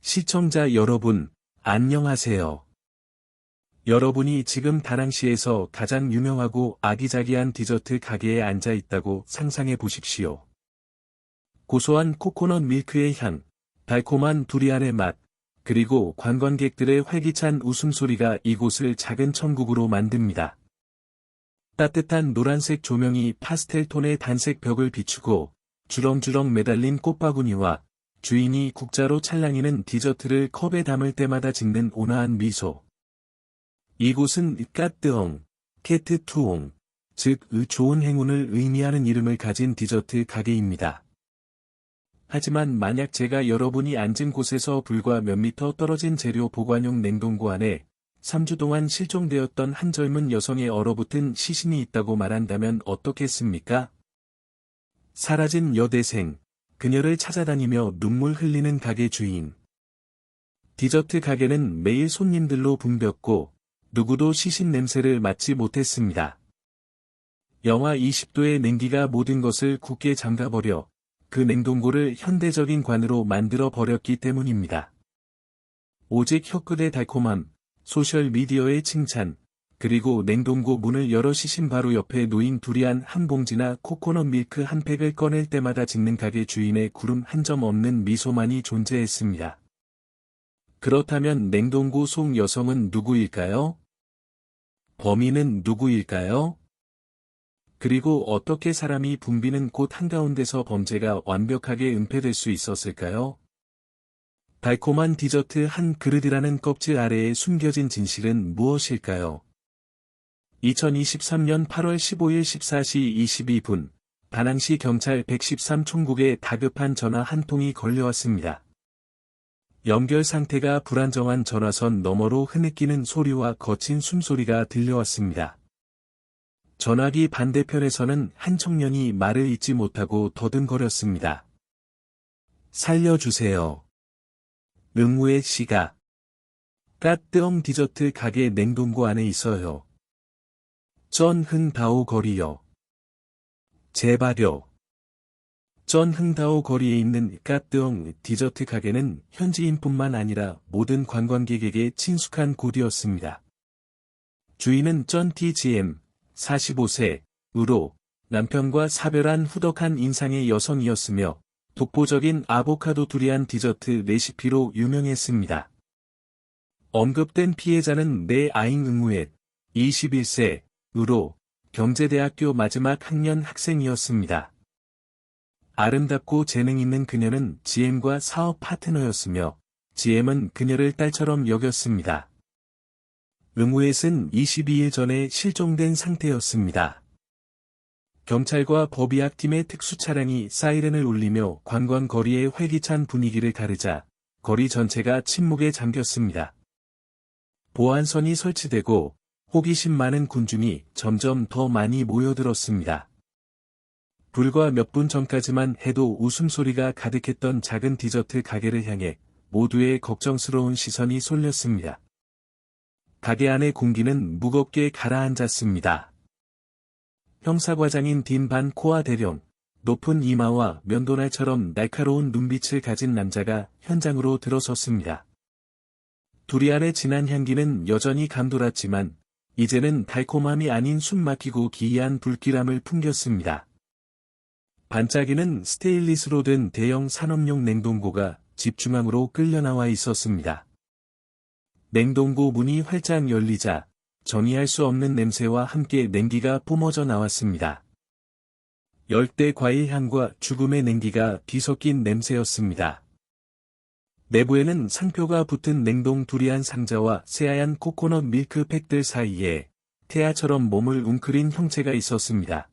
시청자 여러분, 안녕하세요. 여러분이 지금 다낭시에서 가장 유명하고 아기자기한 디저트 가게에 앉아 있다고 상상해 보십시오. 고소한 코코넛 밀크의 향, 달콤한 두리안의 맛, 그리고 관광객들의 활기찬 웃음소리가 이곳을 작은 천국으로 만듭니다. 따뜻한 노란색 조명이 파스텔 톤의 단색 벽을 비추고 주렁주렁 매달린 꽃바구니와 주인이 국자로 찰랑이는 디저트를 컵에 담을 때마다 짓는 온화한 미소. 이곳은 까뜨엉, 케트투옹, 즉 좋은 행운을 의미하는 이름을 가진 디저트 가게입니다. 하지만 만약 제가 여러분이 앉은 곳에서 불과 몇 미터 떨어진 재료 보관용 냉동고 안에 3주 동안 실종되었던 한 젊은 여성의 얼어붙은 시신이 있다고 말한다면 어떻겠습니까? 사라진 여대생, 그녀를 찾아다니며 눈물 흘리는 가게 주인. 디저트 가게는 매일 손님들로 붐볐고 누구도 시신 냄새를 맡지 못했습니다. 영하 20도의 냉기가 모든 것을 굳게 잠가버려 그 냉동고를 현대적인 관으로 만들어 버렸기 때문입니다. 오직 혀끝의 달콤함, 소셜미디어의 칭찬, 그리고 냉동고 문을 열어 시신 바로 옆에 놓인 두리안 한 봉지나 코코넛 밀크 한 팩을 꺼낼 때마다 짓는 가게 주인의 구름 한 점 없는 미소만이 존재했습니다. 그렇다면 냉동고 속 여성은 누구일까요? 범인은 누구일까요? 그리고 어떻게 사람이 붐비는 곳 한가운데서 범죄가 완벽하게 은폐될 수 있었을까요? 달콤한 디저트 한 그릇이라는 껍질 아래에 숨겨진 진실은 무엇일까요? 2023년 8월 15일 14시 22분, 다낭시 경찰 113총국에 다급한 전화 한 통이 걸려왔습니다. 연결 상태가 불안정한 전화선 너머로 흐느끼는 소리와 거친 숨소리가 들려왔습니다. 전화기 반대편에서는 한 청년이 말을 잇지 못하고 더듬거렸습니다. 살려주세요. 응우의 씨가 까뜨엉 디저트 가게 냉동고 안에 있어요. 쩐흥다오 거리요. 제발요. 쩐흥다오 거리에 있는 까뜨엉 디저트 가게는 현지인뿐만 아니라 모든 관광객에게 친숙한 곳이었습니다. 주인은 쩐TGM, 45세으로 남편과 사별한 후덕한 인상의 여성이었으며 독보적인 아보카도 두리안 디저트 레시피로 유명했습니다. 언급된 피해자는 내아잉 응우엣, 21세으로 경제대학교 마지막 학년 학생이었습니다. 아름답고 재능 있는 그녀는 GM과 사업 파트너였으며 GM은 그녀를 딸처럼 여겼습니다. 응우엣은 22일 전에 실종된 상태였습니다. 경찰과 법의학팀의 특수차량이 사이렌을 울리며 관광거리의 활기찬 분위기를 가르자 거리 전체가 침묵에 잠겼습니다. 보안선이 설치되고 호기심 많은 군중이 점점 더 많이 모여들었습니다. 불과 몇 분 전까지만 해도 웃음소리가 가득했던 작은 디저트 가게를 향해 모두의 걱정스러운 시선이 쏠렸습니다. 가게 안의 공기는 무겁게 가라앉았습니다. 형사과장인 딘반 코아 대령, 높은 이마와 면도날처럼 날카로운 눈빛을 가진 남자가 현장으로 들어섰습니다. 두리안의 진한 향기는 여전히 감돌았지만 이제는 달콤함이 아닌 숨막히고 기이한 불길함을 풍겼습니다. 반짝이는 스테인리스로 된 대형 산업용 냉동고가 집 중앙으로 끌려나와 있었습니다. 냉동고 문이 활짝 열리자 정의할 수 없는 냄새와 함께 냉기가 뿜어져 나왔습니다. 열대 과일 향과 죽음의 냉기가 뒤섞인 냄새였습니다. 내부에는 상표가 붙은 냉동 두리안 상자와 새하얀 코코넛 밀크 팩들 사이에 태아처럼 몸을 웅크린 형체가 있었습니다.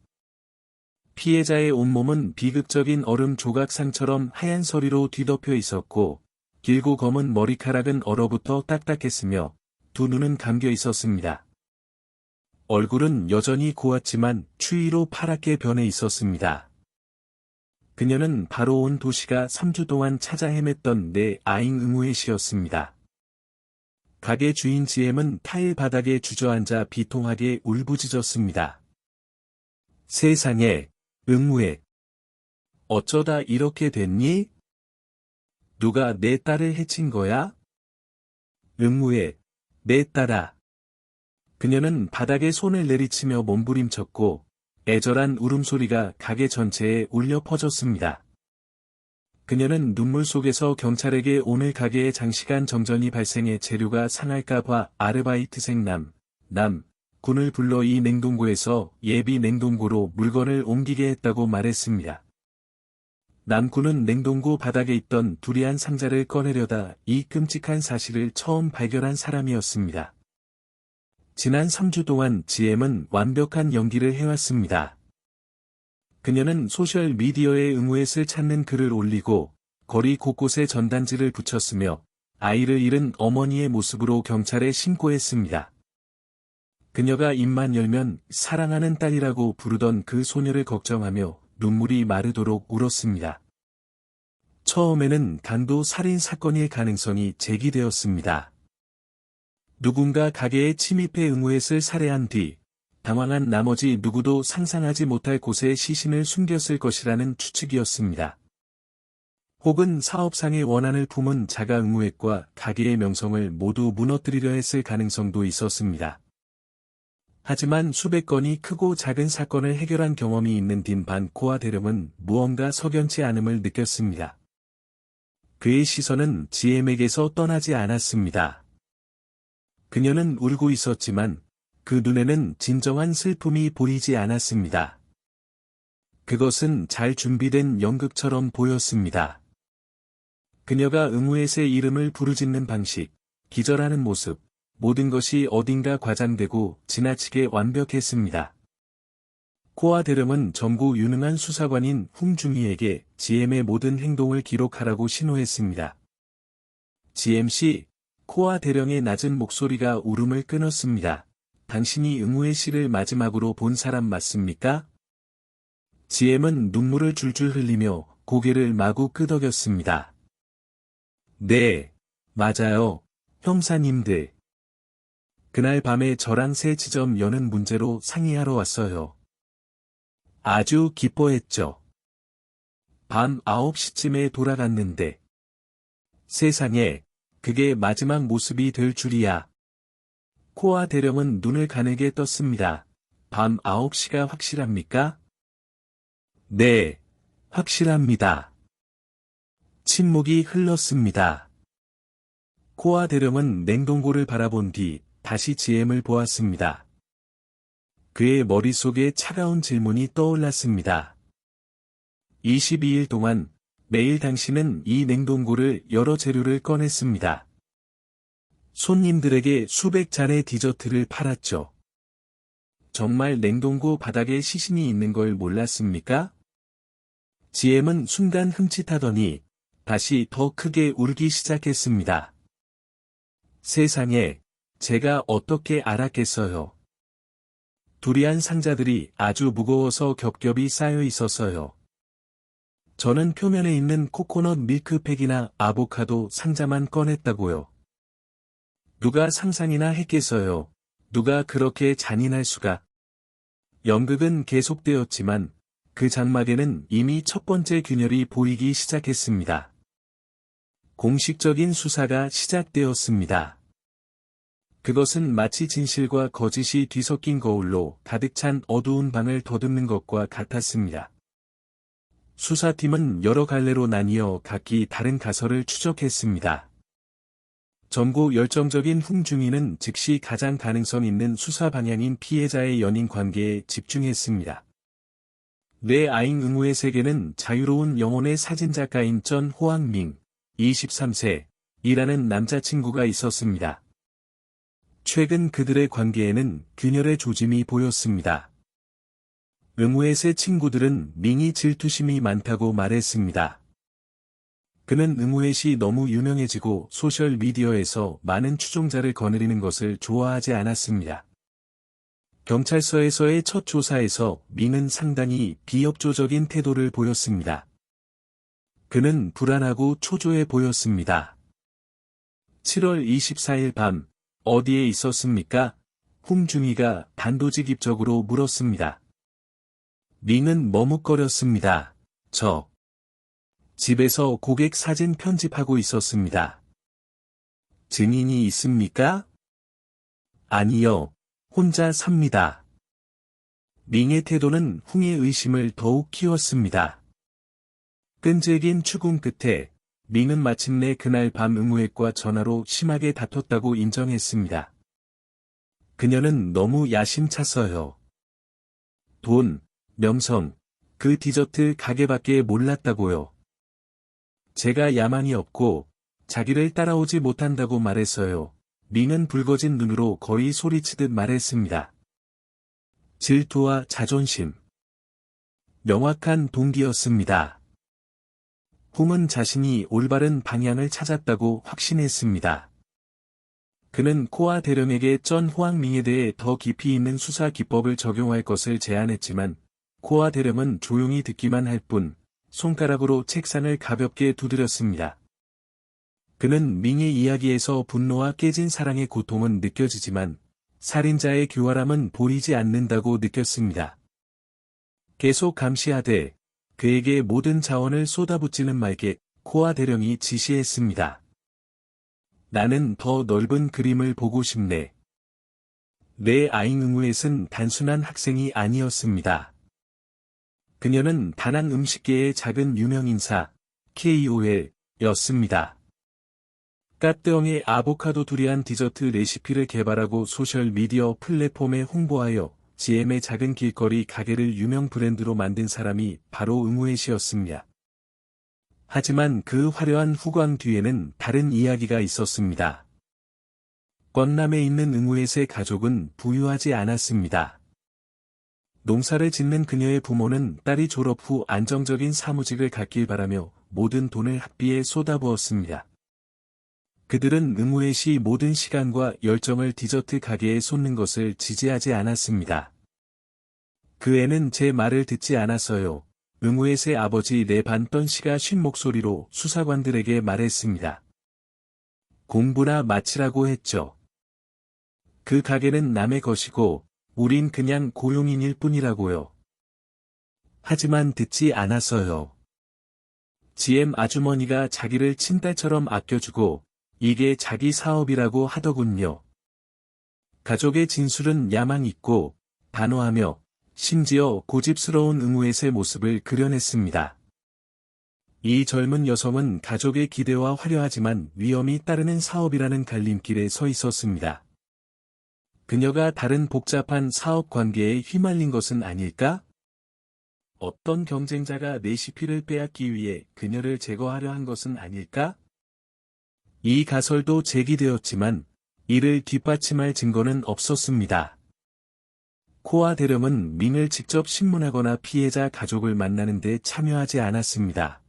피해자의 온몸은 비극적인 얼음 조각상처럼 하얀 서리로 뒤덮여 있었고 길고 검은 머리카락은 얼어붙어 딱딱했으며 두 눈은 감겨 있었습니다. 얼굴은 여전히 고왔지만 추위로 파랗게 변해 있었습니다. 그녀는 바로 온 도시가 3주 동안 찾아 헤맸던 내아잉 응우엣이었습니다. 가게 주인 GM은 타일 바닥에 주저앉아 비통하게 울부짖었습니다. 세상에, 응우엣. 어쩌다 이렇게 됐니? 누가 내 딸을 해친 거야? 응우에, 내 딸아. 그녀는 바닥에 손을 내리치며 몸부림쳤고, 애절한 울음소리가 가게 전체에 울려 퍼졌습니다. 그녀는 눈물 속에서 경찰에게 오늘 가게에 장시간 정전이 발생해 재료가 상할까봐 아르바이트생 군을 불러 이 냉동고에서 예비 냉동고로 물건을 옮기게 했다고 말했습니다. 남군은 냉동고 바닥에 있던 두리안 상자를 꺼내려다 이 끔찍한 사실을 처음 발견한 사람이었습니다. 지난 3주 동안 GM은 완벽한 연기를 해왔습니다. 그녀는 소셜미디어에 응우엣을 찾는 글을 올리고 거리 곳곳에 전단지를 붙였으며 아이를 잃은 어머니의 모습으로 경찰에 신고했습니다. 그녀가 입만 열면 사랑하는 딸이라고 부르던 그 소녀를 걱정하며 눈물이 마르도록 울었습니다. 처음에는 강도 살인 사건일 가능성이 제기되었습니다. 누군가 가게에 침입해 응우엣을 살해한 뒤 당황한 나머지 누구도 상상하지 못할 곳에 시신을 숨겼을 것이라는 추측이었습니다. 혹은 사업상의 원한을 품은 자가 응우엣과 가게의 명성을 모두 무너뜨리려 했을 가능성도 있었습니다. 하지만 수백 건이 크고 작은 사건을 해결한 경험이 있는 딘반 코아 대령은 무언가 석연치 않음을 느꼈습니다. 그의 시선은 GM에게서 떠나지 않았습니다. 그녀는 울고 있었지만 그 눈에는 진정한 슬픔이 보이지 않았습니다. 그것은 잘 준비된 연극처럼 보였습니다. 그녀가 응우엣의 이름을 부르짖는 방식, 기절하는 모습, 모든 것이 어딘가 과장되고 지나치게 완벽했습니다. 코아 대령은 전국 유능한 수사관인 홍중희에게 GM의 모든 행동을 기록하라고 신호했습니다. GM씨, 코아 대령의 낮은 목소리가 울음을 끊었습니다. 당신이 응우의 씨를 마지막으로 본 사람 맞습니까? GM은 눈물을 줄줄 흘리며 고개를 마구 끄덕였습니다. 네, 맞아요, 형사님들. 그날 밤에 저랑 새 지점 여는 문제로 상의하러 왔어요. 아주 기뻐했죠. 밤 9시쯤에 돌아갔는데. 세상에, 그게 마지막 모습이 될 줄이야. 코아 대령은 눈을 가늘게 떴습니다. 밤 9시가 확실합니까? 네, 확실합니다. 침묵이 흘렀습니다. 코아 대령은 냉동고를 바라본 뒤 다시 GM을 보았습니다. 그의 머릿속에 차가운 질문이 떠올랐습니다. 22일 동안 매일 당신은 이 냉동고를 여러 재료를 꺼냈습니다. 손님들에게 수백 잔의 디저트를 팔았죠. 정말 냉동고 바닥에 시신이 있는 걸 몰랐습니까? GM은 순간 흠칫하더니 다시 더 크게 울기 시작했습니다. 세상에, 제가 어떻게 알았겠어요. 두리안 상자들이 아주 무거워서 겹겹이 쌓여 있었어요. 저는 표면에 있는 코코넛 밀크팩이나 아보카도 상자만 꺼냈다고요. 누가 상상이나 했겠어요. 누가 그렇게 잔인할 수가. 연극은 계속되었지만 그 장막에는 이미 첫 번째 균열이 보이기 시작했습니다. 공식적인 수사가 시작되었습니다. 그것은 마치 진실과 거짓이 뒤섞인 거울로 가득 찬 어두운 방을 더듬는 것과 같았습니다. 수사팀은 여러 갈래로 나뉘어 각기 다른 가설을 추적했습니다. 젊고 열정적인 홍중희는 즉시 가장 가능성 있는 수사 방향인 피해자의 연인 관계에 집중했습니다. 뇌 아잉 응우의 세계는 자유로운 영혼의 사진작가인 전 호황밍, 23세이라는 남자친구가 있었습니다. 최근 그들의 관계에는 균열의 조짐이 보였습니다. 응우엣의 친구들은 밍이 질투심이 많다고 말했습니다. 그는 응우엣이 너무 유명해지고 소셜미디어에서 많은 추종자를 거느리는 것을 좋아하지 않았습니다. 경찰서에서의 첫 조사에서 밍은 상당히 비협조적인 태도를 보였습니다. 그는 불안하고 초조해 보였습니다. 7월 24일 밤, 어디에 있었습니까? 홍중희가 단도직입적으로 물었습니다. 밍은 머뭇거렸습니다. 집에서 고객 사진 편집하고 있었습니다. 증인이 있습니까? 아니요, 혼자 삽니다. 밍의 태도는 홍의 의심을 더욱 키웠습니다. 끈질긴 추궁 끝에 밍은 마침내 그날 밤 응우액과 전화로 심하게 다퉜다고 인정했습니다. 그녀는 너무 야심찼어요. 돈, 명성, 그 디저트 가게밖에 몰랐다고요. 제가 야망이 없고 자기를 따라오지 못한다고 말했어요. 밍은 붉어진 눈으로 거의 소리치듯 말했습니다. 질투와 자존심. 명확한 동기였습니다. 홍은 자신이 올바른 방향을 찾았다고 확신했습니다. 그는 코아 대령에게 전 호황밍에 대해 더 깊이 있는 수사 기법을 적용할 것을 제안했지만 코아 대령은 조용히 듣기만 할 뿐 손가락으로 책상을 가볍게 두드렸습니다. 그는 밍의 이야기에서 분노와 깨진 사랑의 고통은 느껴지지만 살인자의 교활함은 보이지 않는다고 느꼈습니다. 계속 감시하되 그에게 모든 자원을 쏟아붓지는 말게 코아 대령이 지시했습니다. 나는 더 넓은 그림을 보고 싶네. 내 아잉 응우엣은 단순한 학생이 아니었습니다. 그녀는 다낭 음식계의 작은 유명인사, KOL였습니다. 까뜨엉의 아보카도 두리안 디저트 레시피를 개발하고 소셜미디어 플랫폼에 홍보하여 GM의 작은 길거리 가게를 유명 브랜드로 만든 사람이 바로 응우엣이었습니다. 하지만 그 화려한 후광 뒤에는 다른 이야기가 있었습니다. 권남에 있는 응우엣의 가족은 부유하지 않았습니다. 농사를 짓는 그녀의 부모는 딸이 졸업 후 안정적인 사무직을 갖길 바라며 모든 돈을 학비에 쏟아부었습니다. 그들은 응우엣이 모든 시간과 열정을 디저트 가게에 쏟는 것을 지지하지 않았습니다. 그 애는 제 말을 듣지 않았어요. 응우엣의 아버지 레반던 씨가 쉰 목소리로 수사관들에게 말했습니다. 공부나 마치라고 했죠. 그 가게는 남의 것이고 우린 그냥 고용인일 뿐이라고요. 하지만 듣지 않았어요. GM 아주머니가 자기를 친딸처럼 아껴주고 이게 자기 사업이라고 하더군요. 가족의 진술은 야망 있고 단호하며 심지어 고집스러운 응우엣의 모습을 그려냈습니다. 이 젊은 여성은 가족의 기대와 화려하지만 위험이 따르는 사업이라는 갈림길에 서 있었습니다. 그녀가 다른 복잡한 사업 관계에 휘말린 것은 아닐까? 어떤 경쟁자가 레시피를 빼앗기 위해 그녀를 제거하려 한 것은 아닐까? 이 가설도 제기되었지만 이를 뒷받침할 증거는 없었습니다. 코아 대령은 밍을 직접 신문하거나 피해자 가족을 만나는 데 참여하지 않았습니다.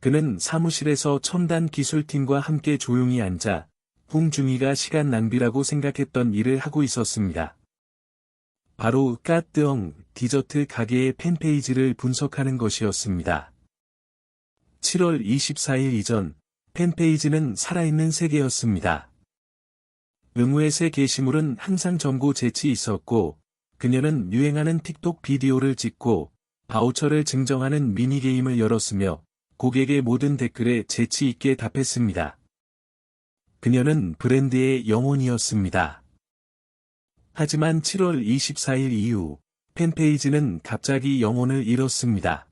그는 사무실에서 첨단 기술팀과 함께 조용히 앉아 홍중이가 시간 낭비라고 생각했던 일을 하고 있었습니다. 바로 까뜨엉 디저트 가게의 팬페이지를 분석하는 것이었습니다. 7월 24일 이전 팬페이지는 살아있는 세계였습니다. 응우엣의 게시물은 항상 점고 재치 있었고 그녀는 유행하는 틱톡 비디오를 찍고 바우처를 증정하는 미니게임을 열었으며 고객의 모든 댓글에 재치 있게 답했습니다. 그녀는 브랜드의 영혼이었습니다. 하지만 7월 24일 이후 팬페이지는 갑자기 영혼을 잃었습니다.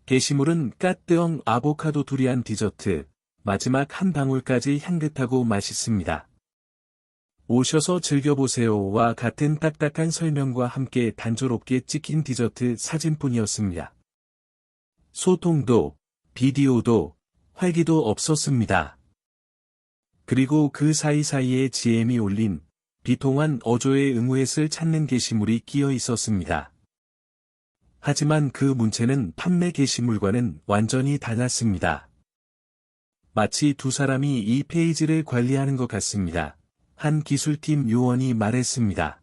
게시물은 까뜨엉 아보카도 두리안 디저트, 마지막 한 방울까지 향긋하고 맛있습니다. 오셔서 즐겨보세요와 같은 딱딱한 설명과 함께 단조롭게 찍힌 디저트 사진뿐이었습니다. 소통도, 비디오도, 활기도 없었습니다. 그리고 그 사이사이에 GM이 올린 비통한 어조의 응우엣을 찾는 게시물이 끼어 있었습니다. 하지만 그 문체는 판매 게시물과는 완전히 달랐습니다. 마치 두 사람이 이 페이지를 관리하는 것 같습니다. 한 기술팀 요원이 말했습니다.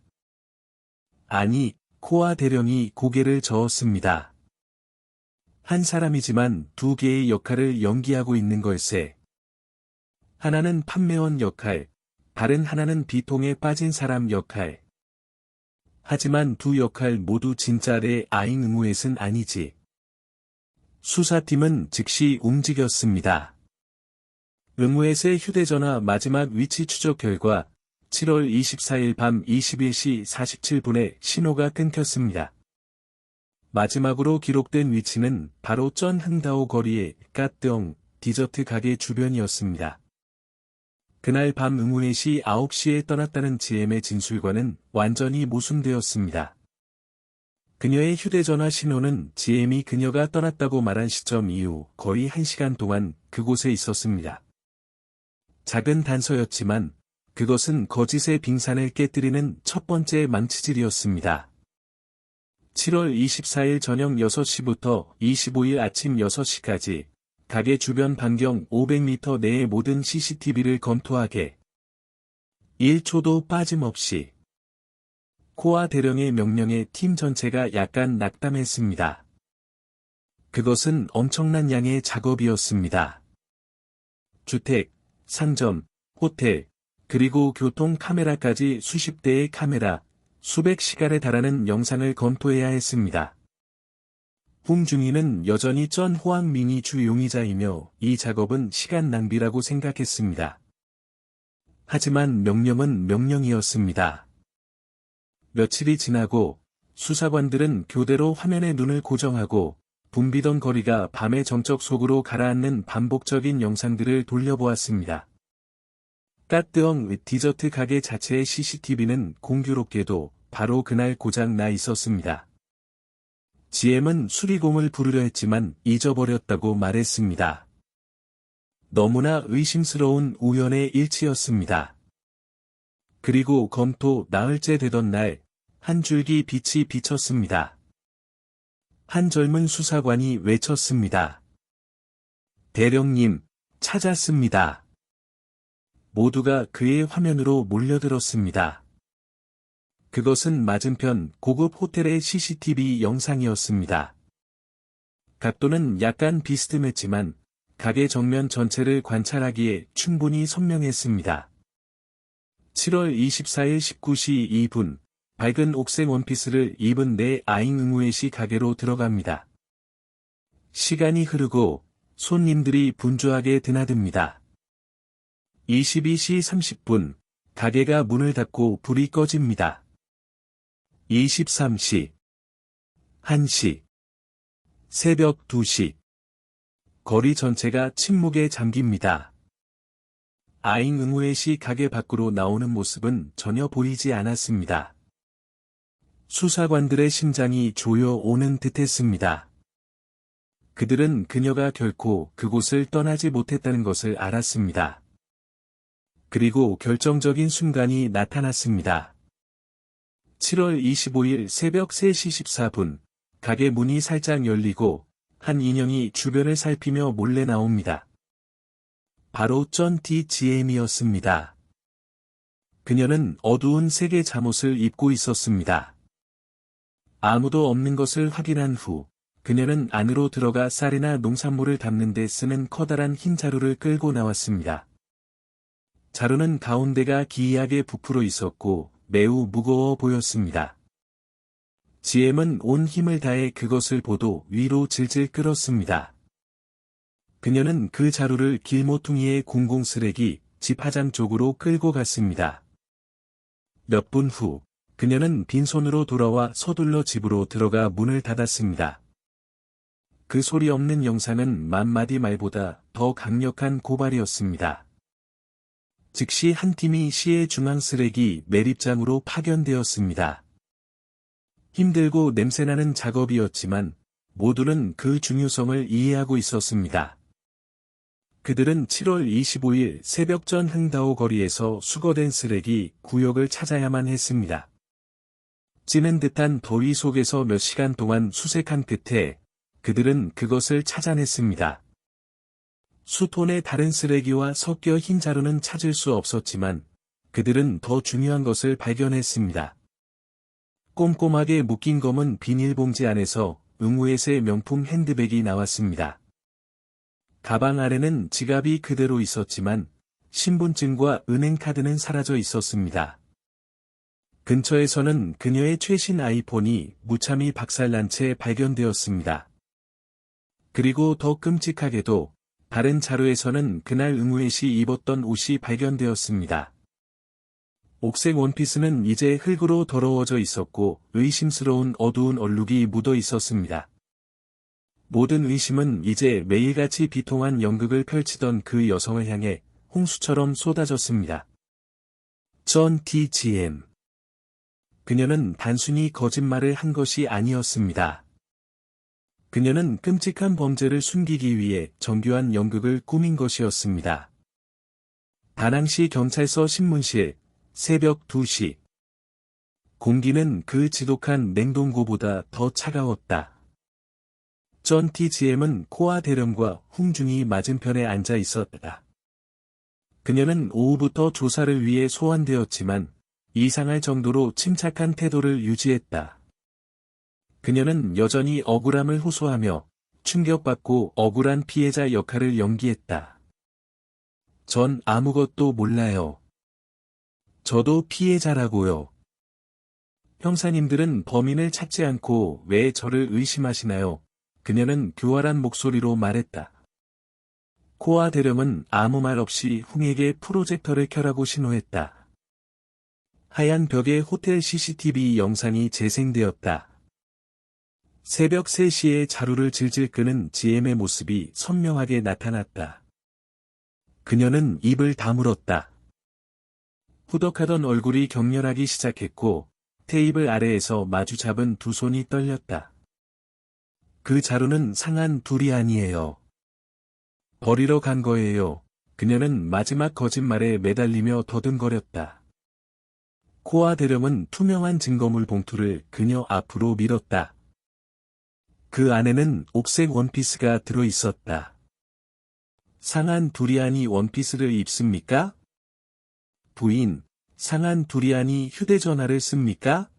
아니, 코아 대령이 고개를 저었습니다. 한 사람이지만 두 개의 역할을 연기하고 있는 걸세. 하나는 판매원 역할, 다른 하나는 비통에 빠진 사람 역할. 하지만 두 역할 모두 진짜 내 아잉 응우엣은 아니지. 수사팀은 즉시 움직였습니다. 응우엣의 휴대전화 마지막 위치 추적 결과 7월 24일 밤 21시 47분에 신호가 끊겼습니다. 마지막으로 기록된 위치는 바로 전 흥다오 거리의 까뜨엉 디저트 가게 주변이었습니다. 그날 밤 응우엣이 9시에 떠났다는 GM의 진술과는 완전히 모순되었습니다. 그녀의 휴대전화 신호는 GM이 그녀가 떠났다고 말한 시점 이후 거의 1시간 동안 그곳에 있었습니다. 작은 단서였지만 그것은 거짓의 빙산을 깨뜨리는 첫 번째 망치질이었습니다. 7월 24일 저녁 6시부터 25일 아침 6시까지 가게 주변 반경 500m 내의 모든 CCTV를 검토하게 1초도 빠짐없이 코아 대령의 명령에 팀 전체가 약간 낙담했습니다. 그것은 엄청난 양의 작업이었습니다. 주택, 상점, 호텔, 그리고 교통 카메라까지 수십 대의 카메라, 수백 시간에 달하는 영상을 검토해야 했습니다. 홍중이는 여전히 전 호황민이 주 용의자이며 이 작업은 시간 낭비라고 생각했습니다. 하지만 명령은 명령이었습니다. 며칠이 지나고 수사관들은 교대로 화면에 눈을 고정하고 붐비던 거리가 밤의 정적 속으로 가라앉는 반복적인 영상들을 돌려보았습니다. 까뜨엉 디저트 가게 자체의 CCTV는 공교롭게도 바로 그날 고장 나 있었습니다. GM은 수리공을 부르려 했지만 잊어버렸다고 말했습니다. 너무나 의심스러운 우연의 일치였습니다. 그리고 검토 나흘째 되던 날, 한 줄기 빛이 비쳤습니다. 한 젊은 수사관이 외쳤습니다. 대령님, 찾았습니다. 모두가 그의 화면으로 몰려들었습니다. 그것은 맞은편 고급 호텔의 CCTV 영상이었습니다. 각도는 약간 비스듬했지만 가게 정면 전체를 관찰하기에 충분히 선명했습니다. 7월 24일 19시 2분, 밝은 옥색 원피스를 입은 네 아잉 응우엣이 가게로 들어갑니다. 시간이 흐르고 손님들이 분주하게 드나듭니다. 22시 30분, 가게가 문을 닫고 불이 꺼집니다. 23시, 1시, 새벽 2시. 거리 전체가 침묵에 잠깁니다. 아잉 응우엣이 가게 밖으로 나오는 모습은 전혀 보이지 않았습니다. 수사관들의 심장이 조여오는 듯했습니다. 그들은 그녀가 결코 그곳을 떠나지 못했다는 것을 알았습니다. 그리고 결정적인 순간이 나타났습니다. 7월 25일 새벽 3시 14분, 가게 문이 살짝 열리고 한 인형이 주변을 살피며 몰래 나옵니다. 바로 전 GM이었습니다. 그녀는 어두운 색의 잠옷을 입고 있었습니다. 아무도 없는 것을 확인한 후, 그녀는 안으로 들어가 쌀이나 농산물을 담는 데 쓰는 커다란 흰 자루를 끌고 나왔습니다. 자루는 가운데가 기이하게 부풀어 있었고 매우 무거워 보였습니다. GM은 온 힘을 다해 그것을 보도 위로 질질 끌었습니다. 그녀는 그 자루를 길모퉁이의 공공쓰레기 집 화장 쪽으로 끌고 갔습니다. 몇 분 후, 그녀는 빈손으로 돌아와 서둘러 집으로 들어가 문을 닫았습니다. 그 소리 없는 영상은 만마디 말보다 더 강력한 고발이었습니다. 즉시 한 팀이 시의 중앙 쓰레기 매립장으로 파견되었습니다. 힘들고 냄새나는 작업이었지만 모두는 그 중요성을 이해하고 있었습니다. 그들은 7월 25일 새벽 전 흥다오 거리에서 수거된 쓰레기 구역을 찾아야만 했습니다. 찌는 듯한 더위 속에서 몇 시간 동안 수색한 끝에 그들은 그것을 찾아냈습니다. 수톤의 다른 쓰레기와 섞여 흰 자루는 찾을 수 없었지만 그들은 더 중요한 것을 발견했습니다. 꼼꼼하게 묶인 검은 비닐봉지 안에서 응우엣의 명품 핸드백이 나왔습니다. 가방 아래는 지갑이 그대로 있었지만 신분증과 은행카드는 사라져 있었습니다. 근처에서는 그녀의 최신 아이폰이 무참히 박살난 채 발견되었습니다. 그리고 더 끔찍하게도 다른 자료에서는 그날 응우의 씨 입었던 옷이 발견되었습니다. 옥색 원피스는 이제 흙으로 더러워져 있었고 의심스러운 어두운 얼룩이 묻어 있었습니다. 모든 의심은 이제 매일같이 비통한 연극을 펼치던 그 여성을 향해 홍수처럼 쏟아졌습니다. 존 T.G.M. 그녀는 단순히 거짓말을 한 것이 아니었습니다. 그녀는 끔찍한 범죄를 숨기기 위해 정교한 연극을 꾸민 것이었습니다. 다낭시 경찰서 신문실, 새벽 2시. 공기는 그 지독한 냉동고보다 더 차가웠다. 존 T.G.M은 코아 대령과 훈중이 맞은편에 앉아 있었다. 그녀는 오후부터 조사를 위해 소환되었지만 이상할 정도로 침착한 태도를 유지했다. 그녀는 여전히 억울함을 호소하며 충격받고 억울한 피해자 역할을 연기했다. 전 아무것도 몰라요. 저도 피해자라고요. 형사님들은 범인을 찾지 않고 왜 저를 의심하시나요? 그녀는 교활한 목소리로 말했다. 코아 대령은 아무 말 없이 훈에게 프로젝터를 켜라고 신호했다. 하얀 벽에 호텔 CCTV 영상이 재생되었다. 새벽 3시에 자루를 질질 끄는 GM의 모습이 선명하게 나타났다. 그녀는 입을 다물었다. 후덕하던 얼굴이 격렬하기 시작했고 테이블 아래에서 마주 잡은 두 손이 떨렸다. 그 자루는 상한 둘이 아니에요. 버리러 간 거예요. 그녀는 마지막 거짓말에 매달리며 더듬거렸다. 코아 대령은 투명한 증거물 봉투를 그녀 앞으로 밀었다. 그 안에는 옥색 원피스가 들어 있었다. 상한 두리안이 원피스를 입습니까? 부인, 상한 두리안이 휴대전화를 씁니까?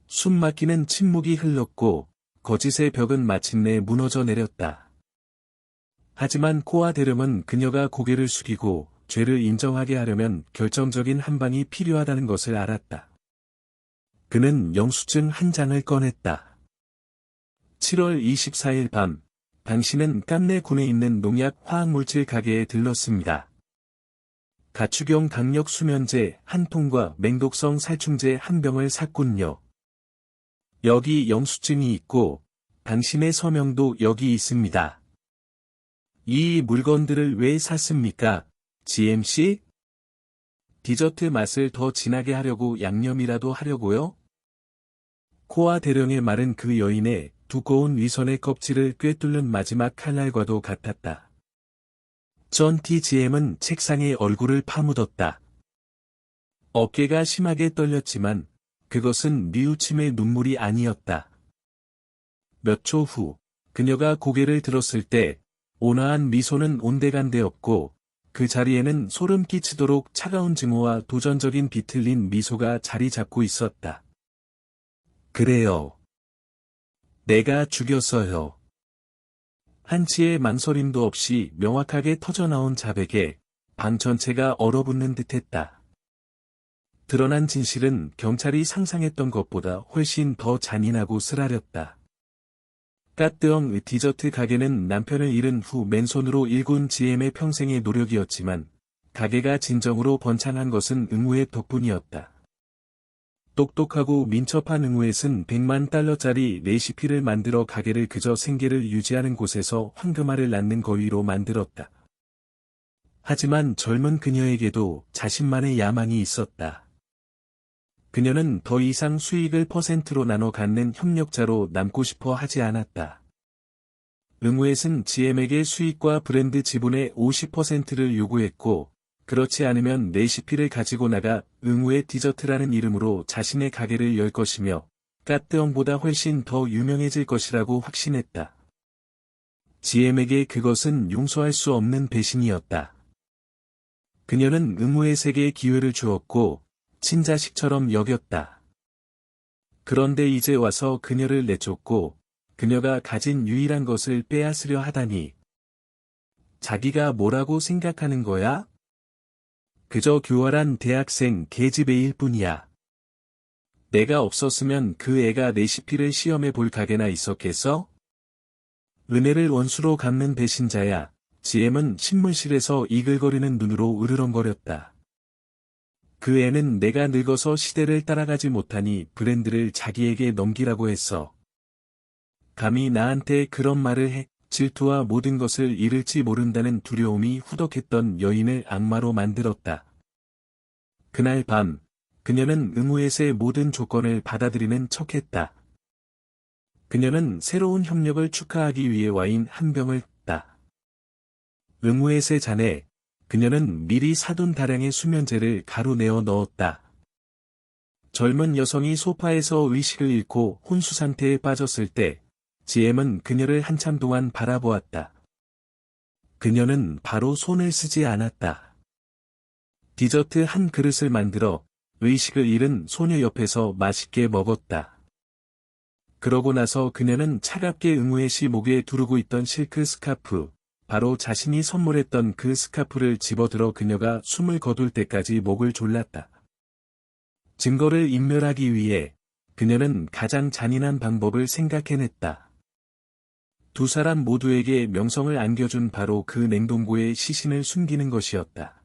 숨막히는 침묵이 흘렀고 거짓의 벽은 마침내 무너져 내렸다. 하지만 코아 대령은 그녀가 고개를 숙이고 죄를 인정하게 하려면 결정적인 한 방이 필요하다는 것을 알았다. 그는 영수증 한 장을 꺼냈다. 7월 24일 밤, 당신은 깜내군에 있는 농약 화학물질 가게에 들렀습니다. 가축용 강력 수면제 한 통과 맹독성 살충제 한 병을 샀군요. 여기 영수증이 있고, 당신의 서명도 여기 있습니다. 이 물건들을 왜 샀습니까, GMC? 디저트 맛을 더 진하게 하려고 양념이라도 하려고요? 코아 대령의 말은 그 여인의 두꺼운 위선의 껍질을 꿰뚫는 마지막 칼날과도 같았다. 존 T.G.M은 책상에 얼굴을 파묻었다. 어깨가 심하게 떨렸지만 그것은 뉘우침의 눈물이 아니었다. 몇 초 후, 그녀가 고개를 들었을 때 온화한 미소는 온데간데 없고 그 자리에는 소름 끼치도록 차가운 증오와 도전적인 비틀린 미소가 자리 잡고 있었다. 그래요. 내가 죽였어요. 한치의 망설임도 없이 명확하게 터져나온 자백에 방 전체가 얼어붙는 듯했다. 드러난 진실은 경찰이 상상했던 것보다 훨씬 더 잔인하고 쓰라렸다. 까뜨엉 디저트 가게는 남편을 잃은 후 맨손으로 일군 GM의 평생의 노력이었지만 가게가 진정으로 번창한 것은 응우의 덕분이었다. 똑똑하고 민첩한 응우엣은 100만 달러짜리 레시피를 만들어 가게를 그저 생계를 유지하는 곳에서 황금알을 낳는 거위로 만들었다. 하지만 젊은 그녀에게도 자신만의 야망이 있었다. 그녀는 더 이상 수익을 퍼센트로 나눠 갖는 협력자로 남고 싶어 하지 않았다. 응우엣은 GM에게 수익과 브랜드 지분의 50%를 요구했고, 그렇지 않으면 레시피를 가지고 나가 응우의 디저트라는 이름으로 자신의 가게를 열 것이며 까뜨엉보다 훨씬 더 유명해질 것이라고 확신했다. GM에게 그것은 용서할 수 없는 배신이었다. 그녀는 응우엣에게 기회를 주었고 친자식처럼 여겼다. 그런데 이제 와서 그녀를 내쫓고 그녀가 가진 유일한 것을 빼앗으려 하다니. 자기가 뭐라고 생각하는 거야? 그저 교활한 대학생 계집애일 뿐이야. 내가 없었으면 그 애가 레시피를 시험해 볼 가게나 있었겠어? 은혜를 원수로 갚는 배신자야. GM은 신문실에서 이글거리는 눈으로 으르렁거렸다. 그 애는 내가 늙어서 시대를 따라가지 못하니 브랜드를 자기에게 넘기라고 했어. 감히 나한테 그런 말을 해. 질투와 모든 것을 잃을지 모른다는 두려움이 후덕했던 여인을 악마로 만들었다. 그날 밤, 그녀는 응우엣의 모든 조건을 받아들이는 척했다. 그녀는 새로운 협력을 축하하기 위해 와인 한 병을 땄다. 응우엣의 잔에 그녀는 미리 사둔 다량의 수면제를 가루내어 넣었다. 젊은 여성이 소파에서 의식을 잃고 혼수 상태에 빠졌을 때 GM은 그녀를 한참 동안 바라보았다. 그녀는 바로 손을 쓰지 않았다. 디저트 한 그릇을 만들어 의식을 잃은 소녀 옆에서 맛있게 먹었다. 그러고 나서 그녀는 차갑게 응우엣이 목에 두르고 있던 실크 스카프, 바로 자신이 선물했던 그 스카프를 집어들어 그녀가 숨을 거둘 때까지 목을 졸랐다. 증거를 인멸하기 위해 그녀는 가장 잔인한 방법을 생각해냈다. 두 사람 모두에게 명성을 안겨준 바로 그 냉동고에 시신을 숨기는 것이었다.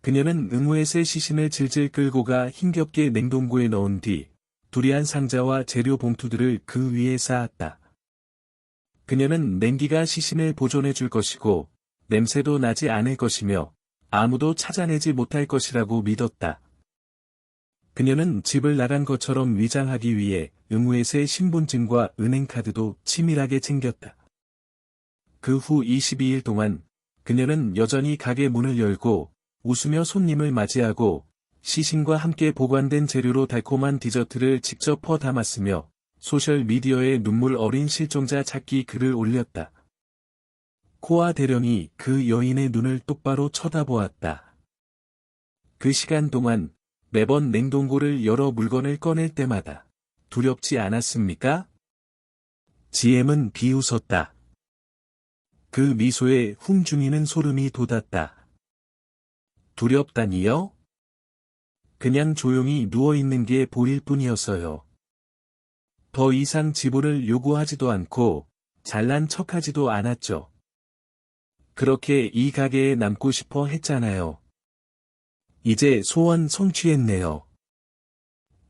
그녀는 응우엣의 시신을 질질 끌고 가 힘겹게 냉동고에 넣은 뒤 두리안 상자와 재료 봉투들을 그 위에 쌓았다. 그녀는 냉기가 시신을 보존해 줄 것이고 냄새도 나지 않을 것이며 아무도 찾아내지 못할 것이라고 믿었다. 그녀는 집을 나간 것처럼 위장하기 위해 응우엣의 신분증과 은행카드도 치밀하게 챙겼다. 그 후 22일 동안 그녀는 여전히 가게 문을 열고 웃으며 손님을 맞이하고 시신과 함께 보관된 재료로 달콤한 디저트를 직접 퍼 담았으며 소셜미디어에 눈물 어린 실종자 찾기 글을 올렸다. 코아 대령이 그 여인의 눈을 똑바로 쳐다보았다. 그 시간 동안 매번 냉동고를 열어 물건을 꺼낼 때마다 두렵지 않았습니까? GM은 비웃었다. 그 미소에 훈중이는 소름이 돋았다. 두렵다니요? 그냥 조용히 누워있는 게 보일 뿐이었어요. 더 이상 지불을 요구하지도 않고 잘난 척하지도 않았죠. 그렇게 이 가게에 남고 싶어 했잖아요. 이제 소원 성취했네요.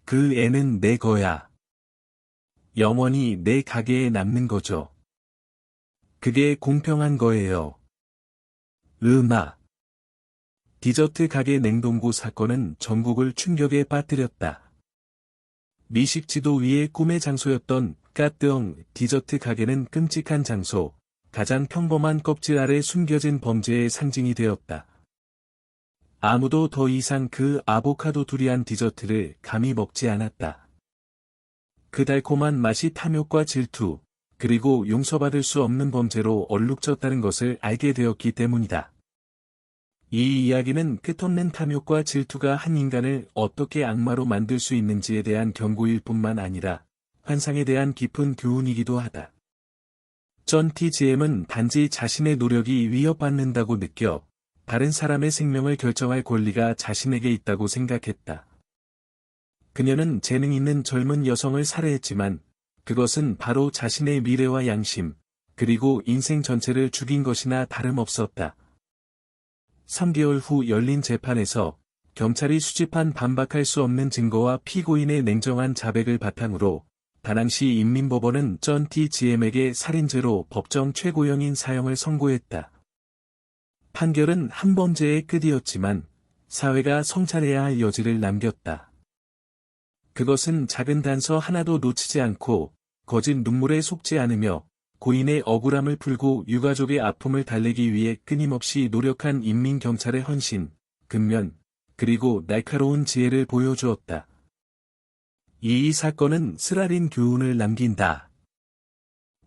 그 애는 내 거야. 영원히 내 가게에 남는 거죠. 그게 공평한 거예요. 디저트 가게 냉동고 사건은 전국을 충격에 빠뜨렸다. 미식 지도 위에 꿈의 장소였던 까뜨엉 디저트 가게는 끔찍한 장소, 가장 평범한 껍질 아래 숨겨진 범죄의 상징이 되었다. 아무도 더 이상 그 아보카도 두리안 디저트를 감히 먹지 않았다. 그 달콤한 맛이 탐욕과 질투, 그리고 용서받을 수 없는 범죄로 얼룩졌다는 것을 알게 되었기 때문이다. 이 이야기는 끝없는 탐욕과 질투가 한 인간을 어떻게 악마로 만들 수 있는지에 대한 경고일 뿐만 아니라 환상에 대한 깊은 교훈이기도 하다. 전 TGM은 단지 자신의 노력이 위협받는다고 느껴 다른 사람의 생명을 결정할 권리가 자신에게 있다고 생각했다. 그녀는 재능 있는 젊은 여성을 살해했지만 그것은 바로 자신의 미래와 양심, 그리고 인생 전체를 죽인 것이나 다름없었다. 3개월 후 열린 재판에서 경찰이 수집한 반박할 수 없는 증거와 피고인의 냉정한 자백을 바탕으로 다낭시 인민법원은 전 TGM에게 살인죄로 법정 최고형인 사형을 선고했다. 판결은 한 범죄의 끝이었지만 사회가 성찰해야 할 여지를 남겼다. 그것은 작은 단서 하나도 놓치지 않고 거짓 눈물에 속지 않으며 고인의 억울함을 풀고 유가족의 아픔을 달래기 위해 끊임없이 노력한 인민경찰의 헌신, 근면, 그리고 날카로운 지혜를 보여주었다. 이 사건은 쓰라린 교훈을 남긴다.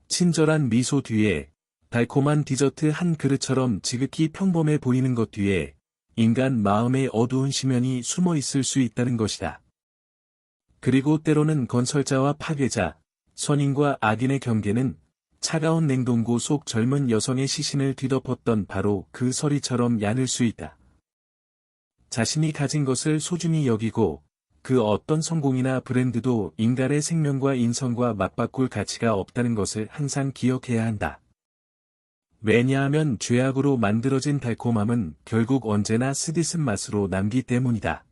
친절한 미소 뒤에 달콤한 디저트 한 그릇처럼 지극히 평범해 보이는 것 뒤에 인간 마음의 어두운 심연이 숨어 있을 수 있다는 것이다. 그리고 때로는 건설자와 파괴자, 선인과 악인의 경계는 차가운 냉동고 속 젊은 여성의 시신을 뒤덮었던 바로 그 서리처럼 야늘 수 있다. 자신이 가진 것을 소중히 여기고 그 어떤 성공이나 브랜드도 인간의 생명과 인성과 맞바꿀 가치가 없다는 것을 항상 기억해야 한다. 왜냐하면 죄악으로 만들어진 달콤함은 결국 언제나 쓰디쓴 맛으로 남기 때문이다.